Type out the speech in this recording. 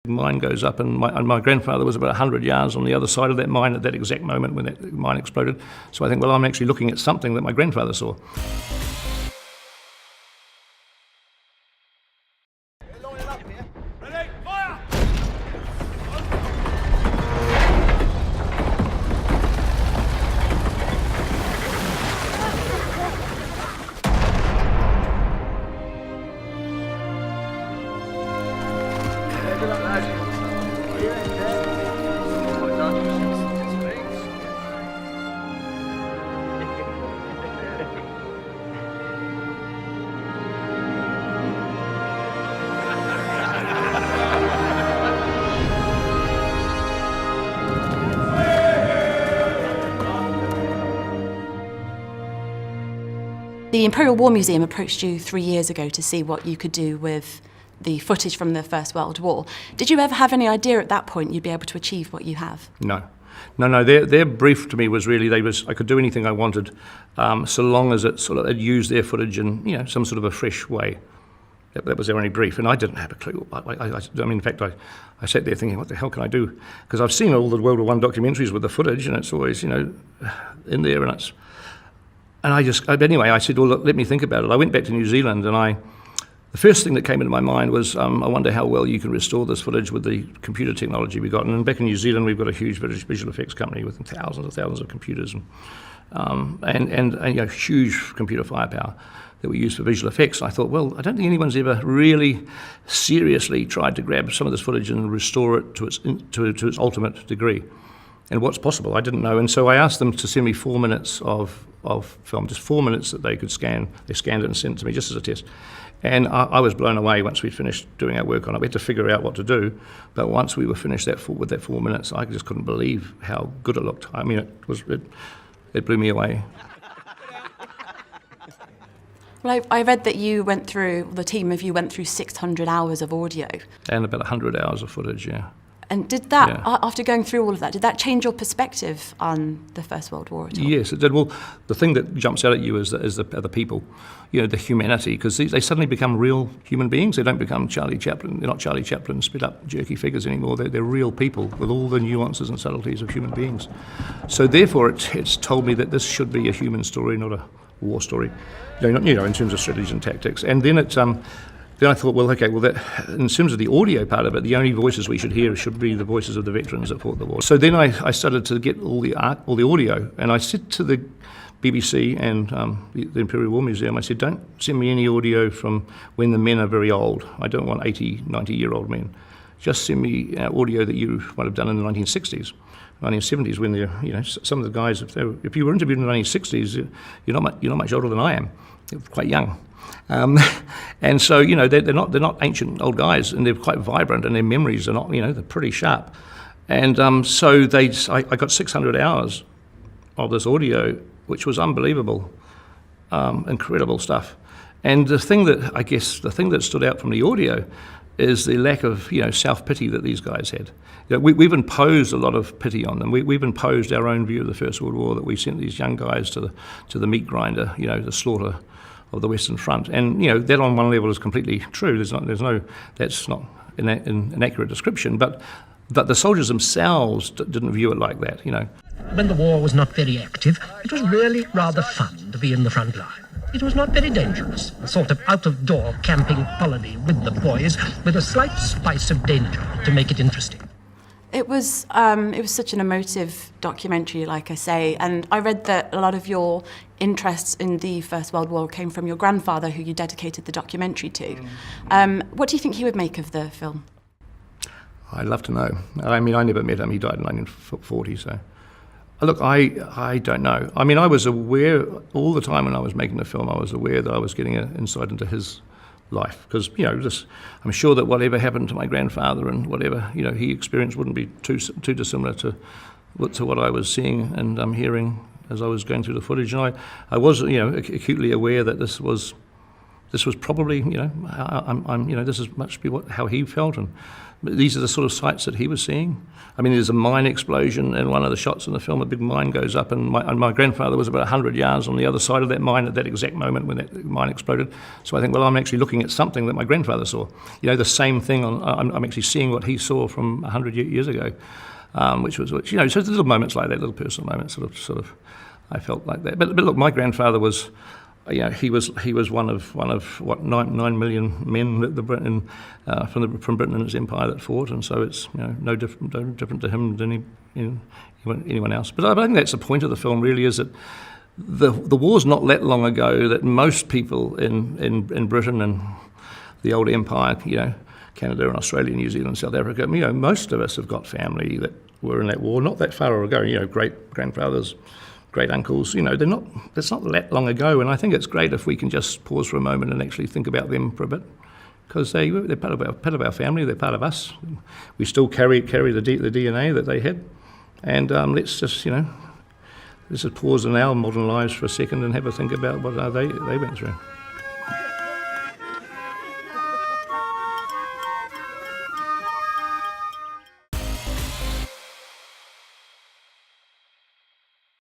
Mine goes up, and my grandfather was about 100 yards on the other side of that mine at that exact moment when that mine exploded. So I think, well, I'm actually looking at something that my grandfather saw. The Imperial War Museum approached you 3 years ago to see what you could do with the footage from the First World War. Did you ever have any idea at that point you'd be able to achieve what you have? No. Their brief to me was really I could do anything I wanted, so long as it used their footage in some sort of a fresh way. That was their only brief, and I didn't have a clue. In fact, I sat there thinking, what the hell can I do? Because I've seen all the World War I documentaries with the footage, and it's always in there, and anyway, I said, well, look, let me think about it. I went back to New Zealand, and the first thing that came into my mind was, I wonder how well you can restore this footage with the computer technology we've got. And back in New Zealand, we've got a huge visual effects company with thousands of computers and huge computer firepower that we use for visual effects. I thought, well, I don't think anyone's ever really seriously tried to grab some of this footage and restore it to its ultimate degree. And what's possible, I didn't know. And so I asked them to send me 4 minutes of film, just 4 minutes that they could scan. They scanned it and sent it to me just as a test. And I was blown away once we'd finished doing our work on it. We had to figure out what to do. But once we were finished with that 4 minutes, I just couldn't believe how good it looked. I mean, it blew me away. Well, I read that the team of you went through 600 hours of audio. And about 100 hours of footage, yeah. And did that, after going through all of that, did that change your perspective on the First World War at all? Yes, it did. Well, the thing that jumps out at you is the people, the humanity, because they suddenly become real human beings. They don't become Charlie Chaplin. They're not Charlie Chaplin spit up jerky figures anymore. They're real people with all the nuances and subtleties of human beings. So therefore, it's told me that this should be a human story, not a war story, in terms of strategy and tactics. And then Then I thought, well, okay, that in terms of the audio part of it, the only voices we should hear should be the voices of the veterans that fought the war. So then I started to get all the audio, and I said to the BBC and the Imperial War Museum, I said, don't send me any audio from when the men are very old. I don't want 80, 90-year-old men. Just send me audio that you might have done in the 1960s. 1970s, when some of the guys, if you were interviewed in the 1960s, you're not much older than I am. You're quite young. And so they're not ancient old guys, and they're quite vibrant, and their memories are not they're pretty sharp. And so I got 600 hours of this audio, which was unbelievable, incredible stuff. And the thing that stood out from the audio is the lack of self-pity that these guys had. We've imposed a lot of pity on them. We've imposed our own view of the First World War, that we sent these young guys to the meat grinder, the slaughter of the Western Front. And that on one level is completely true. That's not an accurate description, but the soldiers themselves didn't view it like that. When the war was not very active, it was really rather fun to be in the front line. It was not very dangerous, a sort of out-of-door camping holiday with the boys, with a slight spice of danger to make it interesting. It was such an emotive documentary, like I say, and I read that a lot of your interests in the First World War came from your grandfather, who you dedicated the documentary to. What do you think he would make of the film? I'd love to know. I mean, I never met him. He died in 1940, so... Look, I don't know. I mean, I was aware all the time when I was making the film, I was aware that I was getting an insight into his life. Because, I'm sure that whatever happened to my grandfather and whatever, he experienced wouldn't be too dissimilar to what I was seeing and hearing as I was going through the footage. And I was, acutely aware that this was probably, this is must be how he felt. And But these are the sort of sights that he was seeing. I mean, there's a mine explosion in one of the shots in the film. A big mine goes up, and my grandfather was about 100 yards on the other side of that mine at that exact moment when that mine exploded. So I think, well, I'm actually looking at something that my grandfather saw. You know, the same thing. I'm actually seeing what he saw from 100 years ago, which you know, so little moments like that, little personal moments, sort of, I felt like that. But look, my grandfather was. You know, he was one of what 9 million men that from Britain and its empire that fought, and so it's, you know, no different to him than anyone else. But I think that's the point of the film. Really, is that the war's not that long ago that most people in Britain and the old empire, you know, Canada and Australia, New Zealand, South Africa, you know, most of us have got family that were in that war not that far ago. You know, great grandfathers, great uncles, you know, that's not that long ago, and I think it's great if we can just pause for a moment and actually think about them for a bit, because they're part of our family, they're part of us. We still carry the DNA that they had, and let's just pause in our modern lives for a second and have a think about what they went through.